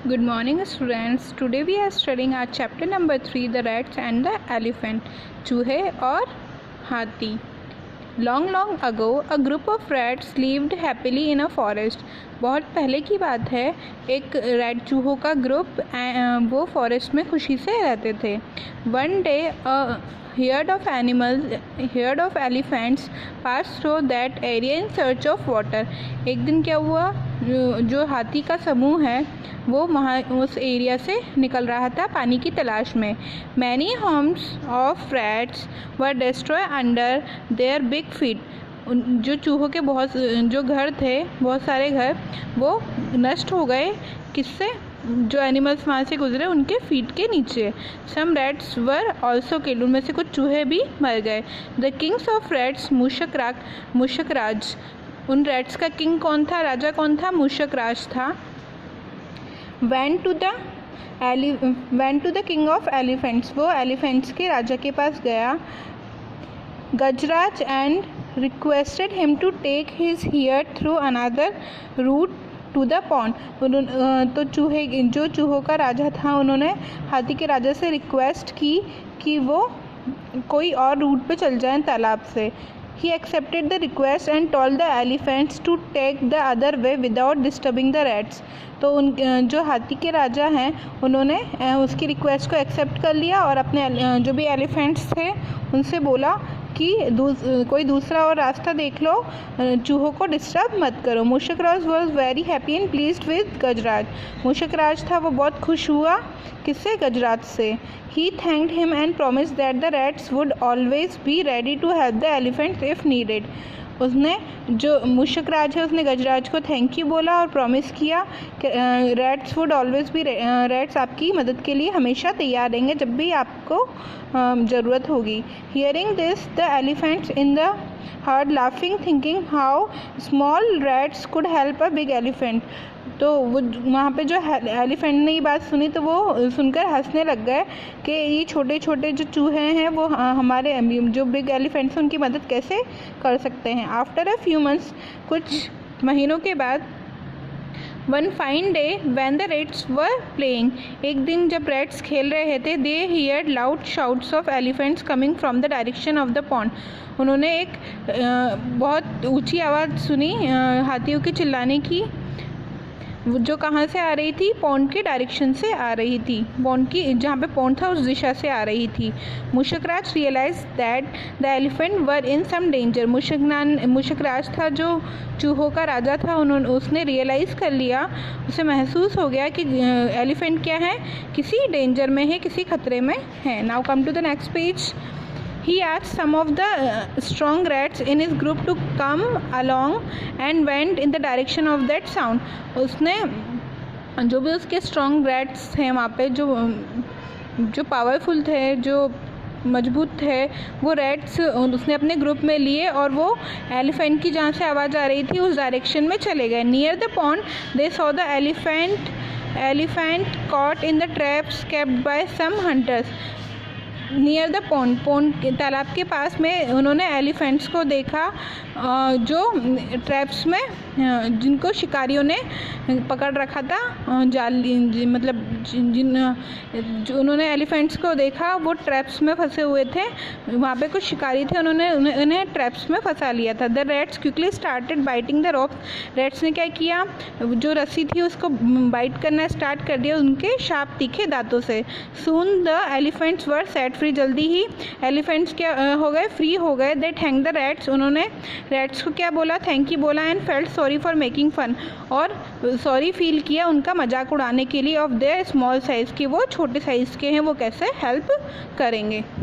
Good morning, students. Today we are studying our chapter number 3, the rats and the elephant. चूहे और हाथी. Long ago, a group of rats lived happily in a forest. बहुत पहले की बात है, एक रैट चूहों का ग्रुप वो फॉरेस्ट में खुशी से रहते थे. One day, a herd of elephants passed through that area in search of water. एक दिन क्या हुआ, जो हाथी का समूह है वो वहाँ उस एरिया से निकल रहा था पानी की तलाश में. Many homes of rats were destroyed under their big feet. जो चूहों के जो घर थे, बहुत सारे घर वो नष्ट हो गए. किससे? जो एनिमल्स वहाँ से गुजरे उनके फीट के नीचे. Some rats were also killed. उनमें से कुछ चूहे भी मर गए. The kings of rats, मूषक राज. उन रैट्स का किंग कौन था, राजा कौन था? मूषक राज था. went to the king of elephants. वो एलिफेंट्स के राजा के पास गया. गजराज and requested him to take his herd through another route to the pond. तो जो चूहों का राजा था, उन्होंने हाथी के राजा से रिक्वेस्ट की कि वो कोई और रूट पे चल जाएं तालाब से. He accepted the request and told the elephants to take the other way without disturbing the rats. तो जो हाथी के राजा हैं उन्होंने उसकी रिक्वेस्ट को एक्सेप्ट कर लिया और अपने जो भी एलिफेंट्स थे उनसे बोला कि कोई दूसरा और रास्ता देख लो, चूहों को डिस्टर्ब मत करो. Mushak Raj was very happy and pleased with Gajraj. Mushak Raj था वो बहुत खुश हुआ. किससे? गजराज से. He thanked him and promised that the rats would always be ready to help the elephants if needed. उसने जो मूषक राज है उसने गजराज को थैंक यू बोला और प्रॉमिस किया कि rats would always be rats आपकी मदद के लिए हमेशा तैयार रहेंगे जब भी आपको ज़रूरत होगी. Hearing this the elephants in the heard laughing thinking how small rats could help a big elephant. तो वो वहाँ पे जो एलिफेंट ने ये बात सुनी तो वो सुनकर हंसने लग गए कि ये छोटे छोटे जो चूहे हैं वो हमारे जो बिग एलिफेंट्स हैं उनकी मदद कैसे कर सकते हैं. आफ्टर अ फ्यू मंथ्स, कुछ महीनों के बाद, one fine day when the rats were playing, एक दिन जब रैट्स खेल रहे थे, they heard loud shouts of elephants coming from the direction of the pond. उन्होंने एक बहुत ऊंची आवाज़ सुनी हाथियों के चिल्लाने की, जो कहाँ से आ रही थी? पॉन्ड के डायरेक्शन से आ रही थी. पॉन्ड की जहाँ पे पॉन्ड था उस दिशा से आ रही थी. Mushakraj realise that the elephant were in some danger. Mushakraj था जो चूहों का राजा था, उसने रियलाइज़ कर लिया, उसे महसूस हो गया कि एलिफेंट क्या है, किसी डेंजर में है, किसी खतरे में है. Now come to the next page. He asked some of the strong rats in his group to come along and went in the direction of that sound. उसने जो भी उसके strong rats थे वहाँ पे, जो पावरफुल थे, जो मजबूत थे, वो रैट्स उसने अपने ग्रुप में लिए और वो एलिफेंट की जहाँ से आवाज़ आ रही थी उस डायरेक्शन में चले गए. Near the pond they saw the elephant caught in the traps kept by some hunters. Near the pond के तालाब के पास में उन्होंने एलिफेंट्स को देखा जो ट्रैप्स में, जिनको शिकारियों ने पकड़ रखा था, मतलब जो उन्होंने एलिफेंट्स को देखा वो ट्रैप्स में फंसे हुए थे. वहाँ पे कुछ शिकारी थे, उन्होंने उन्हें ट्रैप्स में फंसा लिया था. The rats quickly started biting the ropes. Rats ने क्या किया, जो रस्सी थी उसको बाइट करना स्टार्ट कर दिया उनके शार्प तीखे दांतों से. Soon the elephants were set free. जल्दी ही एलिफेंट्स क्या हो गए, फ्री हो गए. They thank the rats. उन्होंने रैट्स को क्या बोला, थैंक यू बोला. And felt sorry for making fun. और सॉरी फील किया उनका मजाक उड़ाने के लिए ऑफ देयर स्मॉल साइज़, कि वो छोटे साइज़ के हैं, वो कैसे हेल्प करेंगे.